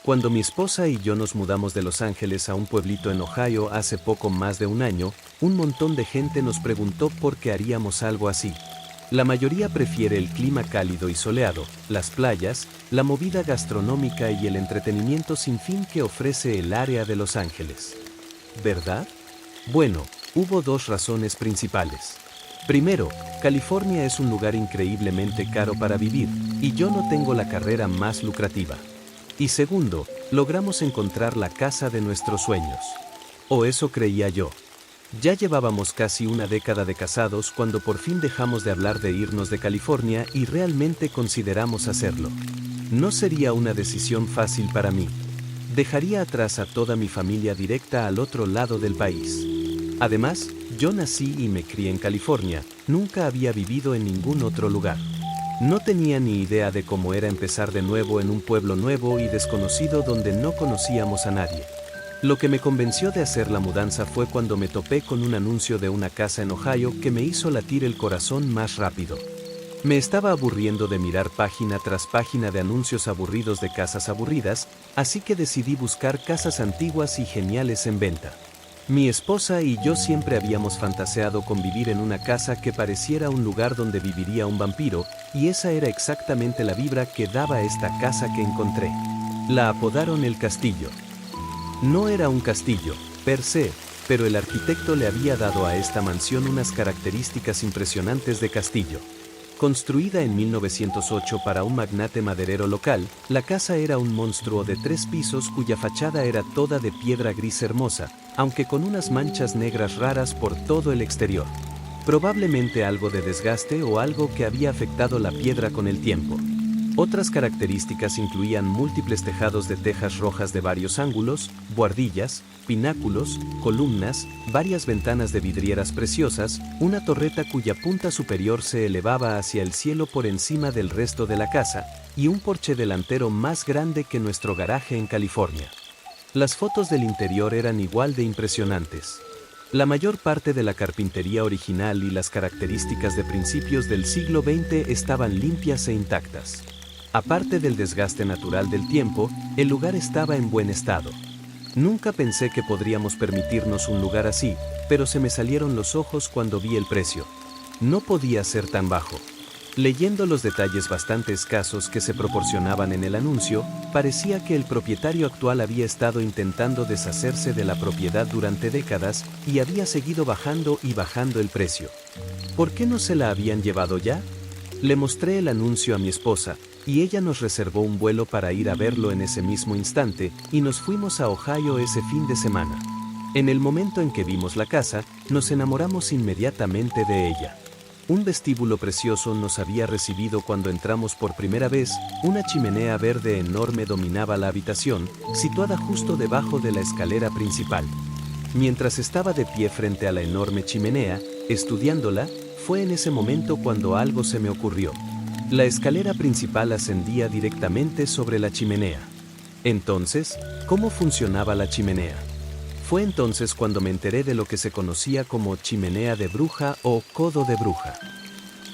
Cuando mi esposa y yo nos mudamos de Los Ángeles a un pueblito en Ohio hace poco más de un año, un montón de gente nos preguntó por qué haríamos algo así. La mayoría prefiere el clima cálido y soleado, las playas, la movida gastronómica y el entretenimiento sin fin que ofrece el área de Los Ángeles. ¿Verdad? Bueno, hubo dos razones principales. Primero, California es un lugar increíblemente caro para vivir, y yo no tengo la carrera más lucrativa. Y segundo, logramos encontrar la casa de nuestros sueños. O eso creía yo. Ya llevábamos casi una década de casados cuando por fin dejamos de hablar de irnos de California y realmente consideramos hacerlo. No sería una decisión fácil para mí. Dejaría atrás a toda mi familia directa al otro lado del país. Además, yo nací y me crié en California, nunca había vivido en ningún otro lugar. No tenía ni idea de cómo era empezar de nuevo en un pueblo nuevo y desconocido donde no conocíamos a nadie. Lo que me convenció de hacer la mudanza fue cuando me topé con un anuncio de una casa en Ohio que me hizo latir el corazón más rápido. Me estaba aburriendo de mirar página tras página de anuncios aburridos de casas aburridas, así que decidí buscar casas antiguas y geniales en venta. Mi esposa y yo siempre habíamos fantaseado con vivir en una casa que pareciera un lugar donde viviría un vampiro, y esa era exactamente la vibra que daba esta casa que encontré. La apodaron El Castillo. No era un castillo, per se, pero el arquitecto le había dado a esta mansión unas características impresionantes de castillo. Construida en 1908 para un magnate maderero local, la casa era un monstruo de 3 pisos cuya fachada era toda de piedra gris hermosa, aunque con unas manchas negras raras por todo el exterior. Probablemente algo de desgaste o algo que había afectado la piedra con el tiempo. Otras características incluían múltiples tejados de tejas rojas de varios ángulos, buhardillas, pináculos, columnas, varias ventanas de vidrieras preciosas, una torreta cuya punta superior se elevaba hacia el cielo por encima del resto de la casa, y un porche delantero más grande que nuestro garaje en California. Las fotos del interior eran igual de impresionantes. La mayor parte de la carpintería original y las características de principios del siglo XX estaban limpias e intactas. Aparte del desgaste natural del tiempo, el lugar estaba en buen estado. Nunca pensé que podríamos permitirnos un lugar así, pero se me salieron los ojos cuando vi el precio. No podía ser tan bajo. Leyendo los detalles bastante escasos que se proporcionaban en el anuncio, parecía que el propietario actual había estado intentando deshacerse de la propiedad durante décadas y había seguido bajando y bajando el precio. ¿Por qué no se la habían llevado ya? Le mostré el anuncio a mi esposa, y ella nos reservó un vuelo para ir a verlo en ese mismo instante, y nos fuimos a Ohio ese fin de semana. En el momento en que vimos la casa, nos enamoramos inmediatamente de ella. Un vestíbulo precioso nos había recibido cuando entramos por primera vez, una chimenea verde enorme dominaba la habitación, situada justo debajo de la escalera principal. Mientras estaba de pie frente a la enorme chimenea, estudiándola, fue en ese momento cuando algo se me ocurrió. La escalera principal ascendía directamente sobre la chimenea. Entonces, ¿cómo funcionaba la chimenea? Fue entonces cuando me enteré de lo que se conocía como chimenea de bruja o codo de bruja.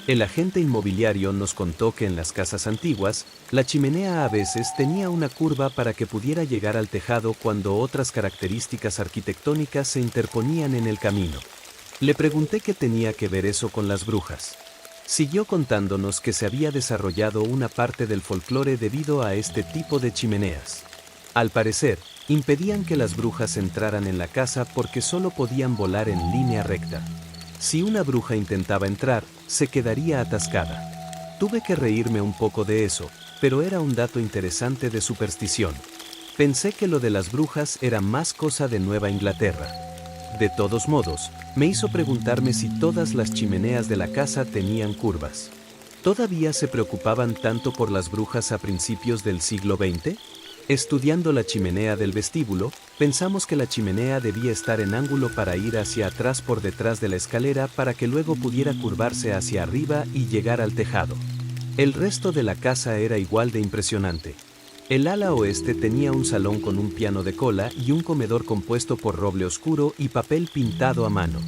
El agente inmobiliario nos contó que en las casas antiguas, la chimenea a veces tenía una curva para que pudiera llegar al tejado cuando otras características arquitectónicas se interponían en el camino. Le pregunté qué tenía que ver eso con las brujas. Siguió contándonos que se había desarrollado una parte del folclore debido a este tipo de chimeneas. Al parecer, impedían que las brujas entraran en la casa porque solo podían volar en línea recta. Si una bruja intentaba entrar, se quedaría atascada. Tuve que reírme un poco de eso, pero era un dato interesante de superstición. Pensé que lo de las brujas era más cosa de Nueva Inglaterra. De todos modos, me hizo preguntarme si todas las chimeneas de la casa tenían curvas. ¿Todavía se preocupaban tanto por las brujas a principios del siglo XX? Estudiando la chimenea del vestíbulo, pensamos que la chimenea debía estar en ángulo para ir hacia atrás por detrás de la escalera para que luego pudiera curvarse hacia arriba y llegar al tejado. El resto de la casa era igual de impresionante. El ala oeste tenía un salón con un piano de cola y un comedor compuesto por roble oscuro y papel pintado a mano.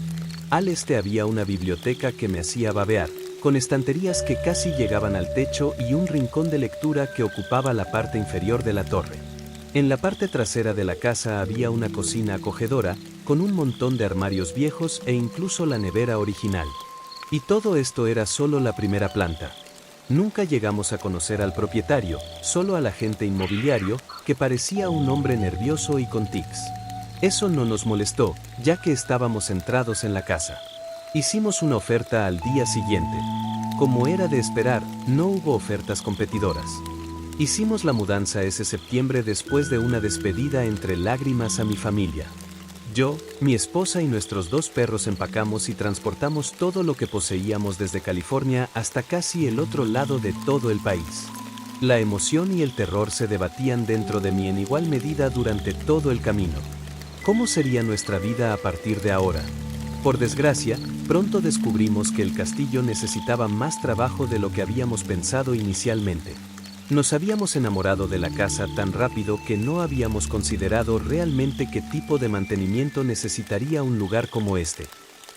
Al este había una biblioteca que me hacía babear, con estanterías que casi llegaban al techo y un rincón de lectura que ocupaba la parte inferior de la torre. En la parte trasera de la casa había una cocina acogedora, con un montón de armarios viejos e incluso la nevera original. Y todo esto era solo la primera planta. Nunca llegamos a conocer al propietario, solo al agente inmobiliario, que parecía un hombre nervioso y con tics. Eso no nos molestó, ya que estábamos centrados en la casa. Hicimos una oferta al día siguiente. Como era de esperar, no hubo ofertas competidoras. Hicimos la mudanza ese septiembre después de una despedida entre lágrimas a mi familia. Yo, mi esposa y nuestros 2 perros empacamos y transportamos todo lo que poseíamos desde California hasta casi el otro lado de todo el país. La emoción y el terror se debatían dentro de mí en igual medida durante todo el camino. ¿Cómo sería nuestra vida a partir de ahora? Por desgracia, pronto descubrimos que el castillo necesitaba más trabajo de lo que habíamos pensado inicialmente. Nos habíamos enamorado de la casa tan rápido que no habíamos considerado realmente qué tipo de mantenimiento necesitaría un lugar como este.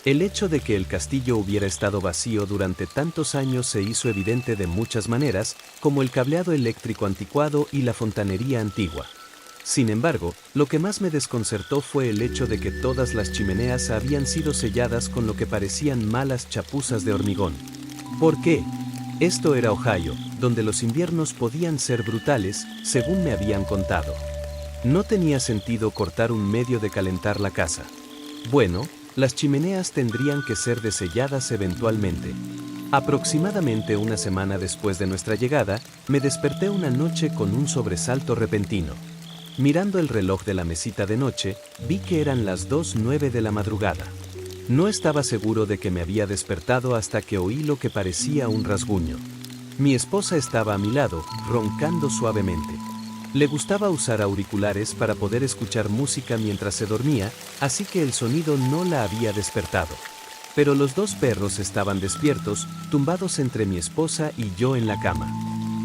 El hecho de que el castillo hubiera estado vacío durante tantos años se hizo evidente de muchas maneras, como el cableado eléctrico anticuado y la fontanería antigua. Sin embargo, lo que más me desconcertó fue el hecho de que todas las chimeneas habían sido selladas con lo que parecían malas chapuzas de hormigón. ¿Por qué? Esto era Ohio, donde los inviernos podían ser brutales, según me habían contado. No tenía sentido cortar un medio de calentar la casa. Bueno, las chimeneas tendrían que ser deselladas eventualmente. Aproximadamente una semana después de nuestra llegada, me desperté una noche con un sobresalto repentino. Mirando el reloj de la mesita de noche, vi que eran las 2:09 de la madrugada. No estaba seguro de que me había despertado hasta que oí lo que parecía un rasguño. Mi esposa estaba a mi lado, roncando suavemente. Le gustaba usar auriculares para poder escuchar música mientras se dormía, así que el sonido no la había despertado. Pero los 2 perros estaban despiertos, tumbados entre mi esposa y yo en la cama.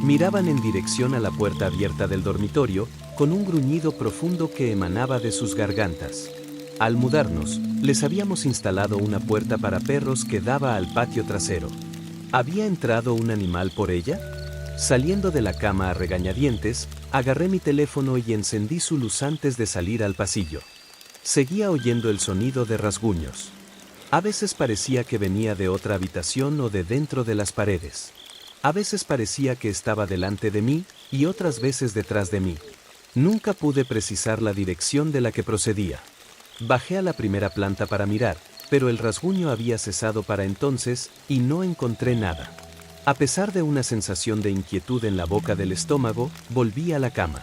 Miraban en dirección a la puerta abierta del dormitorio, con un gruñido profundo que emanaba de sus gargantas. Al mudarnos, les habíamos instalado una puerta para perros que daba al patio trasero. ¿Había entrado un animal por ella? Saliendo de la cama a regañadientes, agarré mi teléfono y encendí su luz antes de salir al pasillo. Seguía oyendo el sonido de rasguños. A veces parecía que venía de otra habitación o de dentro de las paredes. A veces parecía que estaba delante de mí, y otras veces detrás de mí. Nunca pude precisar la dirección de la que procedía. Bajé a la primera planta para mirar, pero el rasguño había cesado para entonces, y no encontré nada. A pesar de una sensación de inquietud en la boca del estómago, volví a la cama.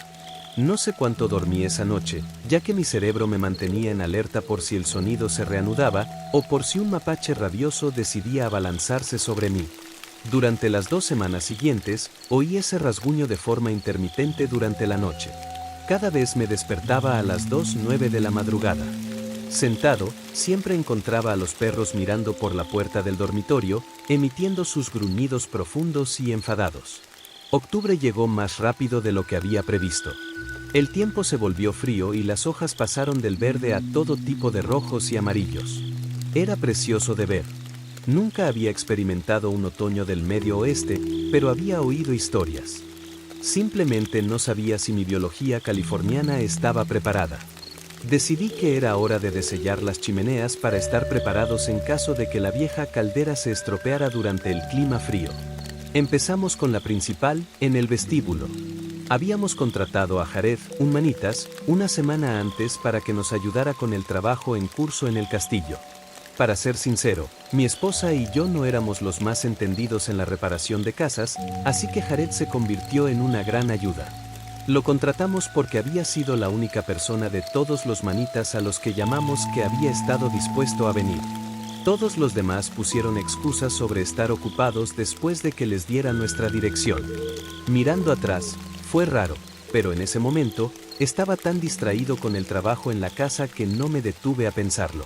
No sé cuánto dormí esa noche, ya que mi cerebro me mantenía en alerta por si el sonido se reanudaba, o por si un mapache rabioso decidía abalanzarse sobre mí. Durante las 2 semanas siguientes, oí ese rasguño de forma intermitente durante la noche. Cada vez me despertaba a las 2:09 de la madrugada. Sentado, siempre encontraba a los perros mirando por la puerta del dormitorio, emitiendo sus gruñidos profundos y enfadados. Octubre llegó más rápido de lo que había previsto. El tiempo se volvió frío y las hojas pasaron del verde a todo tipo de rojos y amarillos. Era precioso de ver. Nunca había experimentado un otoño del Medio Oeste, pero había oído historias. Simplemente no sabía si mi biología californiana estaba preparada. Decidí que era hora de desellar las chimeneas para estar preparados en caso de que la vieja caldera se estropeara durante el clima frío. Empezamos con la principal, en el vestíbulo. Habíamos contratado a Jared, un manitas, una semana antes para que nos ayudara con el trabajo en curso en el castillo. Para ser sincero, mi esposa y yo no éramos los más entendidos en la reparación de casas, así que Jared se convirtió en una gran ayuda. Lo contratamos porque había sido la única persona de todos los manitas a los que llamamos que había estado dispuesto a venir. Todos los demás pusieron excusas sobre estar ocupados después de que les diera nuestra dirección. Mirando atrás, fue raro, pero en ese momento, estaba tan distraído con el trabajo en la casa que no me detuve a pensarlo.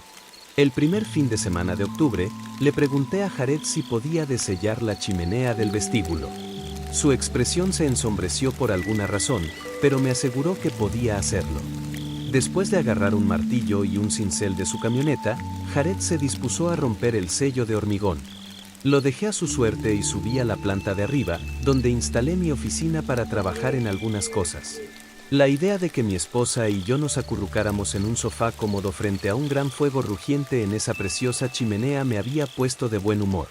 El primer fin de semana de octubre, le pregunté a Jared si podía desellar la chimenea del vestíbulo. Su expresión se ensombreció por alguna razón, pero me aseguró que podía hacerlo. Después de agarrar un martillo y un cincel de su camioneta, Jared se dispuso a romper el sello de hormigón. Lo dejé a su suerte y subí a la planta de arriba, donde instalé mi oficina para trabajar en algunas cosas. La idea de que mi esposa y yo nos acurrucáramos en un sofá cómodo frente a un gran fuego rugiente en esa preciosa chimenea me había puesto de buen humor.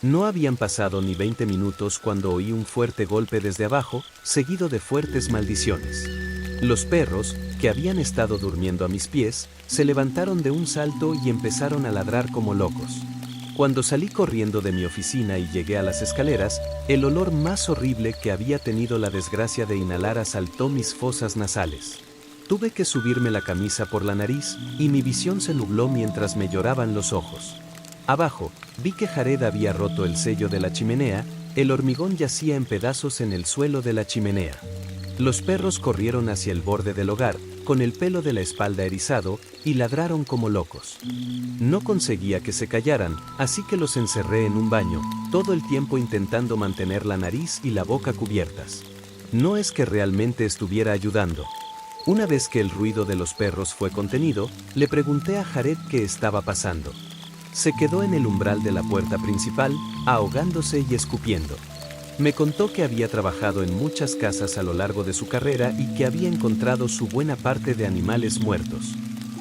No habían pasado ni 20 minutos cuando oí un fuerte golpe desde abajo, seguido de fuertes maldiciones. Los perros, que habían estado durmiendo a mis pies, se levantaron de un salto y empezaron a ladrar como locos. Cuando salí corriendo de mi oficina y llegué a las escaleras, el olor más horrible que había tenido la desgracia de inhalar asaltó mis fosas nasales. Tuve que subirme la camisa por la nariz y mi visión se nubló mientras me lloraban los ojos. Abajo, vi que Jared había roto el sello de la chimenea, el hormigón yacía en pedazos en el suelo de la chimenea. Los perros corrieron hacia el borde del hogar, con el pelo de la espalda erizado, y ladraron como locos. No conseguía que se callaran, así que los encerré en un baño, todo el tiempo intentando mantener la nariz y la boca cubiertas. No es que realmente estuviera ayudando. Una vez que el ruido de los perros fue contenido, le pregunté a Jared qué estaba pasando. Se quedó en el umbral de la puerta principal, ahogándose y escupiendo. Me contó que había trabajado en muchas casas a lo largo de su carrera y que había encontrado su buena parte de animales muertos.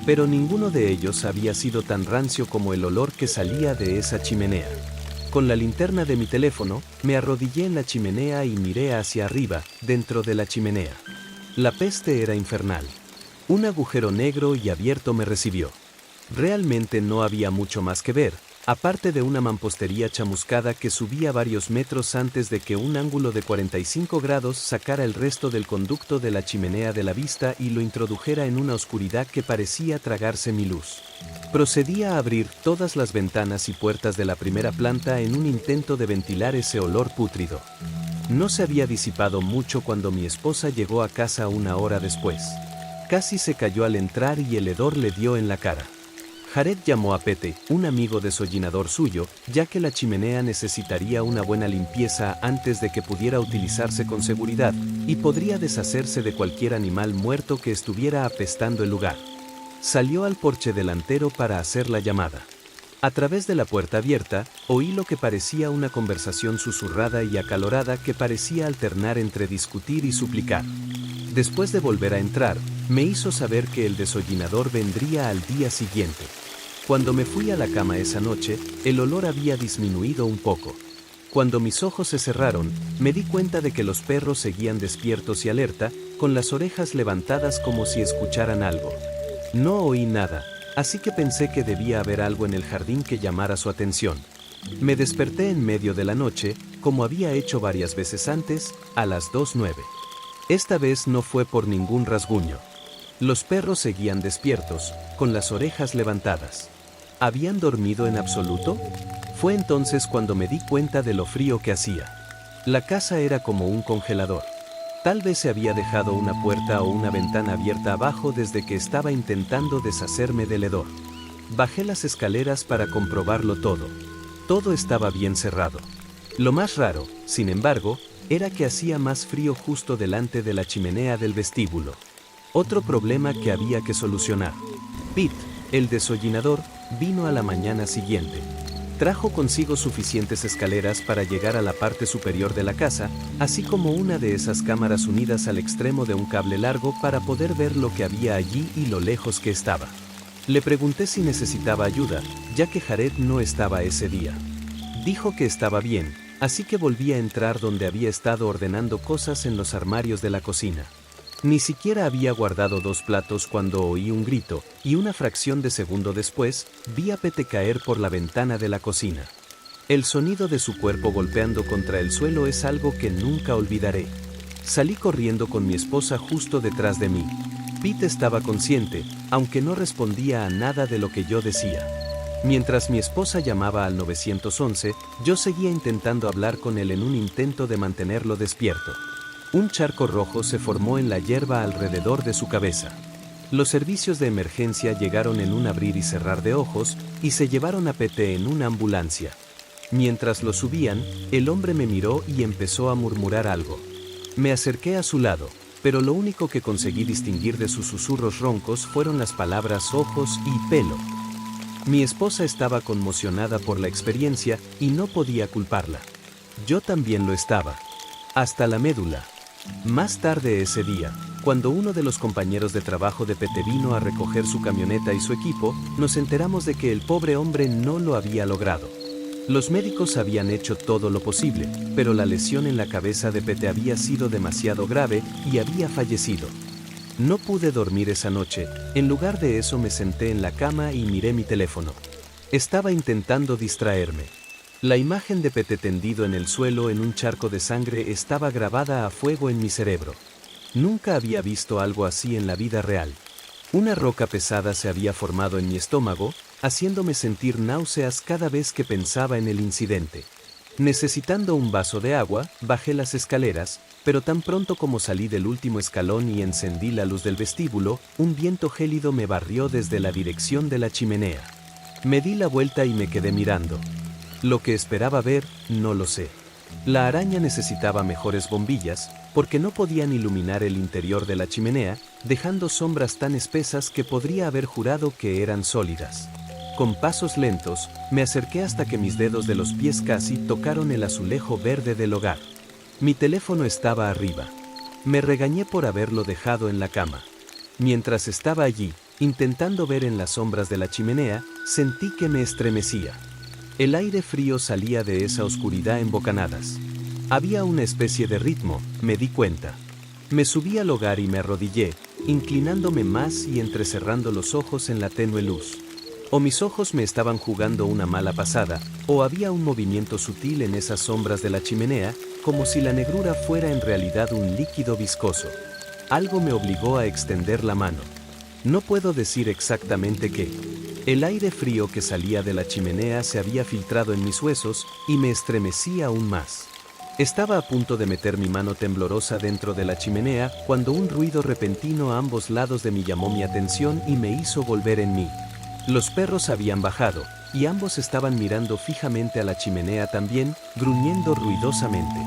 Pero ninguno de ellos había sido tan rancio como el olor que salía de esa chimenea. Con la linterna de mi teléfono, me arrodillé en la chimenea y miré hacia arriba, dentro de la chimenea. La peste era infernal. Un agujero negro y abierto me recibió. Realmente no había mucho más que ver, aparte de una mampostería chamuscada que subía varios metros antes de que un ángulo de 45 grados sacara el resto del conducto de la chimenea de la vista y lo introdujera en una oscuridad que parecía tragarse mi luz. Procedí a abrir todas las ventanas y puertas de la primera planta en un intento de ventilar ese olor pútrido. No se había disipado mucho cuando mi esposa llegó a casa una hora después. Casi se cayó al entrar y el hedor le dio en la cara. Jared llamó a Pete, un amigo desollinador suyo, ya que la chimenea necesitaría una buena limpieza antes de que pudiera utilizarse con seguridad, y podría deshacerse de cualquier animal muerto que estuviera apestando el lugar. Salió al porche delantero para hacer la llamada. A través de la puerta abierta, oí lo que parecía una conversación susurrada y acalorada que parecía alternar entre discutir y suplicar. Después de volver a entrar, me hizo saber que el desollinador vendría al día siguiente. Cuando me fui a la cama esa noche, el olor había disminuido un poco. Cuando mis ojos se cerraron, me di cuenta de que los perros seguían despiertos y alerta, con las orejas levantadas como si escucharan algo. No oí nada, así que pensé que debía haber algo en el jardín que llamara su atención. Me desperté en medio de la noche, como había hecho varias veces antes, a las 2:09. Esta vez no fue por ningún rasguño. Los perros seguían despiertos, con las orejas levantadas. ¿Habían dormido en absoluto? Fue entonces cuando me di cuenta de lo frío que hacía. La casa era como un congelador. Tal vez se había dejado una puerta o una ventana abierta abajo desde que estaba intentando deshacerme del hedor. Bajé las escaleras para comprobarlo todo. Todo estaba bien cerrado. Lo más raro, sin embargo, era que hacía más frío justo delante de la chimenea del vestíbulo. Otro problema que había que solucionar. Pete, el desollinador, vino a la mañana siguiente. Trajo consigo suficientes escaleras para llegar a la parte superior de la casa, así como una de esas cámaras unidas al extremo de un cable largo para poder ver lo que había allí y lo lejos que estaba. Le pregunté si necesitaba ayuda, ya que Jared no estaba ese día. Dijo que estaba bien, así que volví a entrar donde había estado ordenando cosas en los armarios de la cocina. Ni siquiera había guardado 2 platos cuando oí un grito, y una fracción de segundo después, vi a Pete caer por la ventana de la cocina. El sonido de su cuerpo golpeando contra el suelo es algo que nunca olvidaré. Salí corriendo con mi esposa justo detrás de mí. Pete estaba consciente, aunque no respondía a nada de lo que yo decía. Mientras mi esposa llamaba al 911, yo seguía intentando hablar con él en un intento de mantenerlo despierto. Un charco rojo se formó en la hierba alrededor de su cabeza. Los servicios de emergencia llegaron en un abrir y cerrar de ojos y se llevaron a Pete en una ambulancia. Mientras lo subían, el hombre me miró y empezó a murmurar algo. Me acerqué a su lado, pero lo único que conseguí distinguir de sus susurros roncos fueron las palabras ojos y pelo. Mi esposa estaba conmocionada por la experiencia y no podía culparla. Yo también lo estaba. Hasta la médula. Más tarde ese día, Cuando uno de los compañeros de trabajo de Pete vino a recoger su camioneta y su equipo, nos enteramos de que el pobre hombre no lo había logrado. Los médicos habían hecho todo lo posible, pero la lesión en la cabeza de Pete había sido demasiado grave y había fallecido. No pude dormir esa noche, en lugar de eso me senté en la cama y miré mi teléfono. Estaba intentando distraerme. La imagen de Pete tendido en el suelo en un charco de sangre estaba grabada a fuego en mi cerebro. Nunca había visto algo así en la vida real. Una roca pesada se había formado en mi estómago, haciéndome sentir náuseas cada vez que pensaba en el incidente. Necesitando un vaso de agua, bajé las escaleras, pero tan pronto como salí del último escalón y encendí la luz del vestíbulo, un viento gélido me barrió desde la dirección de la chimenea. Me di la vuelta y me quedé mirando. Lo que esperaba ver, no lo sé. La araña necesitaba mejores bombillas, porque no podían iluminar el interior de la chimenea, dejando sombras tan espesas que podría haber jurado que eran sólidas. Con pasos lentos, me acerqué hasta que mis dedos de los pies casi tocaron el azulejo verde del hogar. Mi teléfono estaba arriba. Me regañé por haberlo dejado en la cama. Mientras estaba allí, intentando ver en las sombras de la chimenea, sentí que me estremecía. El aire frío salía de esa oscuridad en bocanadas. Había una especie de ritmo, me di cuenta. Me subí al hogar y me arrodillé, inclinándome más y entrecerrando los ojos en la tenue luz. O mis ojos me estaban jugando una mala pasada, o había un movimiento sutil en esas sombras de la chimenea, como si la negrura fuera en realidad un líquido viscoso. Algo me obligó a extender la mano. No puedo decir exactamente qué. El aire frío que salía de la chimenea se había filtrado en mis huesos y me estremecí aún más. Estaba a punto de meter mi mano temblorosa dentro de la chimenea cuando un ruido repentino a ambos lados de mí llamó mi atención y me hizo volver en mí. Los perros habían bajado, y ambos estaban mirando fijamente a la chimenea también, gruñendo ruidosamente.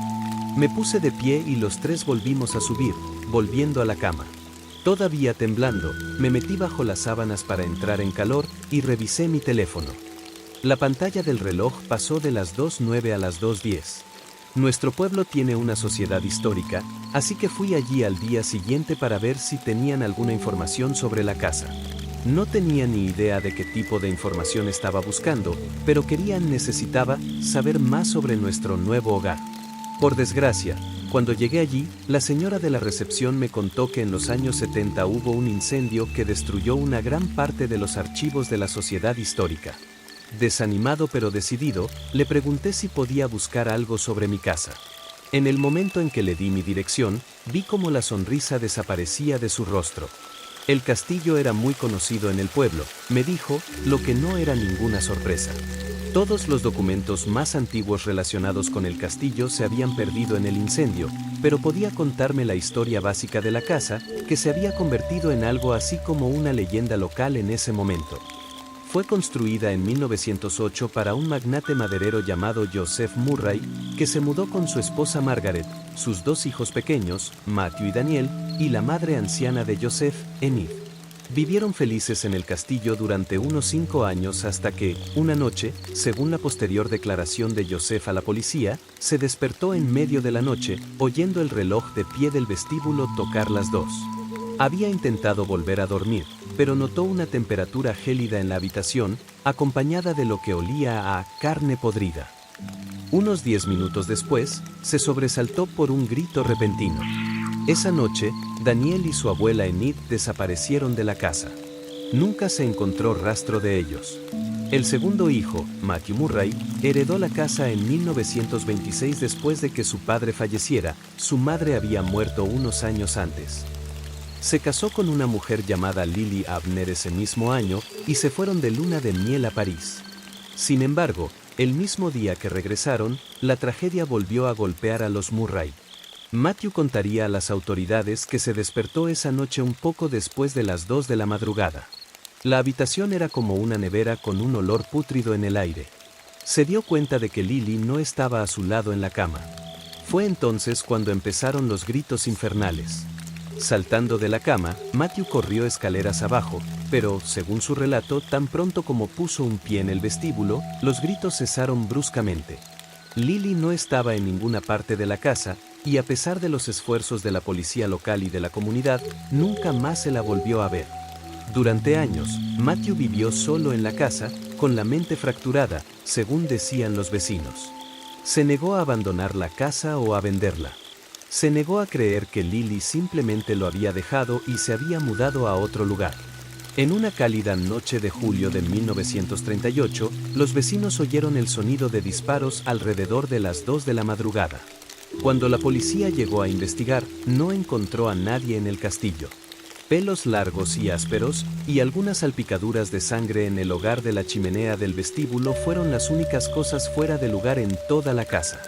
Me puse de pie y los tres volvimos a subir, volviendo a la cama. Todavía temblando, me metí bajo las sábanas para entrar en calor y revisé mi teléfono. La pantalla del reloj pasó de las 2:09 a las 2:10. Nuestro pueblo tiene una sociedad histórica, así que fui allí al día siguiente para ver si tenían alguna información sobre la casa. No tenía ni idea de qué tipo de información estaba buscando, pero necesitaba saber más sobre nuestro nuevo hogar. Por desgracia, cuando llegué allí, la señora de la recepción me contó que en los años 70 hubo un incendio que destruyó una gran parte de los archivos de la sociedad histórica. Desanimado pero decidido, le pregunté si podía buscar algo sobre mi casa. En el momento en que le di mi dirección, vi cómo la sonrisa desaparecía de su rostro. El castillo era muy conocido en el pueblo, me dijo, lo que no era ninguna sorpresa. Todos los documentos más antiguos relacionados con el castillo se habían perdido en el incendio, pero podía contarme la historia básica de la casa, que se había convertido en algo así como una leyenda local en ese momento. Fue construida en 1908 para un magnate maderero llamado Joseph Murray, que se mudó con su esposa Margaret, sus dos hijos pequeños, Matthew y Daniel, y la madre anciana de Joseph, Enid. Vivieron felices en el castillo durante unos 5 años hasta que, una noche, según la posterior declaración de Joseph a la policía, se despertó en medio de la noche, oyendo el reloj de pie del vestíbulo tocar las 2. Había intentado volver a dormir, pero notó una temperatura gélida en la habitación, acompañada de lo que olía a carne podrida. Unos 10 minutos después, se sobresaltó por un grito repentino. Esa noche, Daniel y su abuela Enid desaparecieron de la casa. Nunca se encontró rastro de ellos. El segundo hijo, Matthew Murray, heredó la casa en 1926 después de que su padre falleciera. Su madre había muerto unos años antes. Se casó con una mujer llamada Lily Abner ese mismo año y se fueron de luna de miel a París. Sin embargo, el mismo día que regresaron, la tragedia volvió a golpear a los Murray. Matthew contaría a las autoridades que se despertó esa noche un poco después de las 2 de la madrugada. La habitación era como una nevera con un olor pútrido en el aire. Se dio cuenta de que Lily no estaba a su lado en la cama. Fue entonces cuando empezaron los gritos infernales. Saltando de la cama, Matthew corrió escaleras abajo, pero, según su relato, tan pronto como puso un pie en el vestíbulo, los gritos cesaron bruscamente. Lily no estaba en ninguna parte de la casa, y a pesar de los esfuerzos de la policía local y de la comunidad, nunca más se la volvió a ver. Durante años, Matthew vivió solo en la casa, con la mente fracturada, según decían los vecinos. Se negó a abandonar la casa o a venderla. Se negó a creer que Lily simplemente lo había dejado y se había mudado a otro lugar. En una cálida noche de julio de 1938, los vecinos oyeron el sonido de disparos alrededor de las 2 de la madrugada. Cuando la policía llegó a investigar, no encontró a nadie en el castillo. Pelos largos y ásperos, y algunas salpicaduras de sangre en el hogar de la chimenea del vestíbulo fueron las únicas cosas fuera de lugar en toda la casa.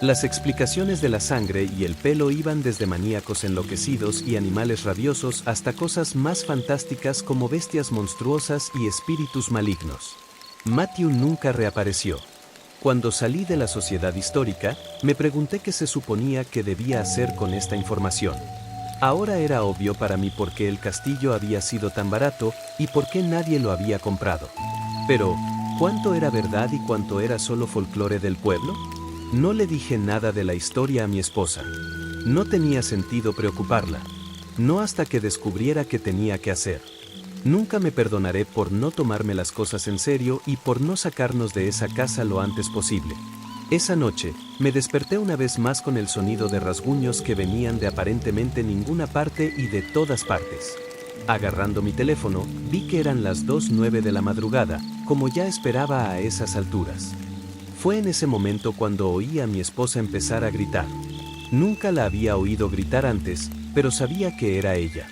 Las explicaciones de la sangre y el pelo iban desde maníacos enloquecidos y animales rabiosos hasta cosas más fantásticas como bestias monstruosas y espíritus malignos. Matthew nunca reapareció. Cuando salí de la sociedad histórica, me pregunté qué se suponía que debía hacer con esta información. Ahora era obvio para mí por qué el castillo había sido tan barato y por qué nadie lo había comprado. Pero, ¿cuánto era verdad y cuánto era solo folclore del pueblo? No le dije nada de la historia a mi esposa. No tenía sentido preocuparla. No hasta que descubriera qué tenía que hacer. Nunca me perdonaré por no tomarme las cosas en serio y por no sacarnos de esa casa lo antes posible. Esa noche, me desperté una vez más con el sonido de rasguños que venían de aparentemente ninguna parte y de todas partes. Agarrando mi teléfono, vi que eran las 2:09 de la madrugada, como ya esperaba a esas alturas. Fue en ese momento cuando oí a mi esposa empezar a gritar. Nunca la había oído gritar antes, pero sabía que era ella.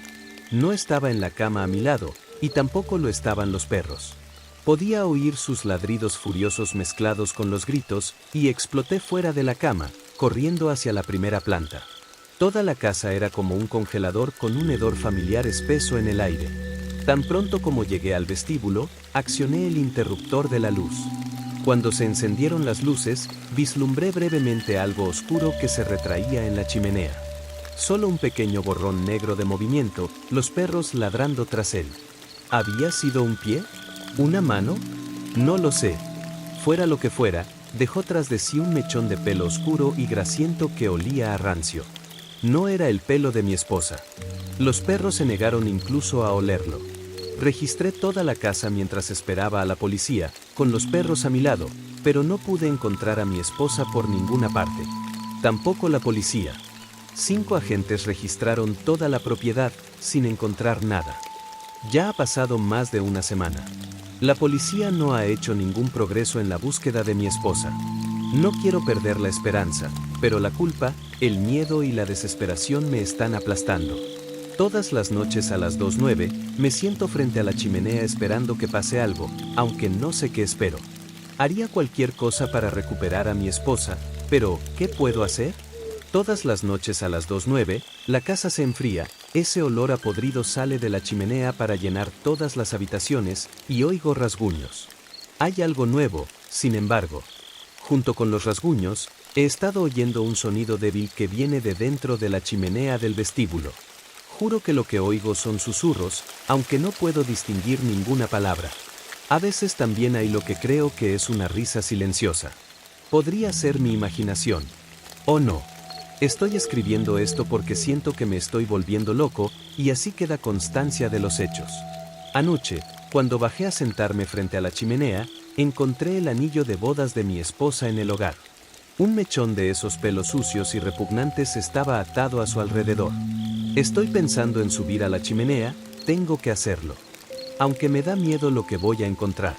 No estaba en la cama a mi lado, y tampoco lo estaban los perros. Podía oír sus ladridos furiosos mezclados con los gritos, y exploté fuera de la cama, corriendo hacia la primera planta. Toda la casa era como un congelador con un hedor familiar espeso en el aire. Tan pronto como llegué al vestíbulo, accioné el interruptor de la luz. Cuando se encendieron las luces, vislumbré brevemente algo oscuro que se retraía en la chimenea. Solo un pequeño borrón negro de movimiento, los perros ladrando tras él. ¿Había sido un pie? ¿Una mano? No lo sé. Fuera lo que fuera, dejó tras de sí un mechón de pelo oscuro y grasiento que olía a rancio. No era el pelo de mi esposa. Los perros se negaron incluso a olerlo. Registré toda la casa mientras esperaba a la policía, con los perros a mi lado, pero no pude encontrar a mi esposa por ninguna parte. Tampoco la policía. 5 agentes registraron toda la propiedad, sin encontrar nada. Ya ha pasado más de una semana. La policía no ha hecho ningún progreso en la búsqueda de mi esposa. No quiero perder la esperanza, pero la culpa, el miedo y la desesperación me están aplastando. Todas las noches a las 2:09, me siento frente a la chimenea esperando que pase algo, aunque no sé qué espero. Haría cualquier cosa para recuperar a mi esposa, pero ¿qué puedo hacer? Todas las noches a las 2:09, la casa se enfría, ese olor a podrido sale de la chimenea para llenar todas las habitaciones, y oigo rasguños. Hay algo nuevo, sin embargo. Junto con los rasguños, he estado oyendo un sonido débil que viene de dentro de la chimenea del vestíbulo. Juro que lo que oigo son susurros, aunque no puedo distinguir ninguna palabra. A veces también hay lo que creo que es una risa silenciosa. Podría ser mi imaginación. ¿O no? Estoy escribiendo esto porque siento que me estoy volviendo loco, y así queda constancia de los hechos. Anoche, cuando bajé a sentarme frente a la chimenea, encontré el anillo de bodas de mi esposa en el hogar. Un mechón de esos pelos sucios y repugnantes estaba atado a su alrededor. Estoy pensando en subir a la chimenea, tengo que hacerlo. Aunque me da miedo lo que voy a encontrar.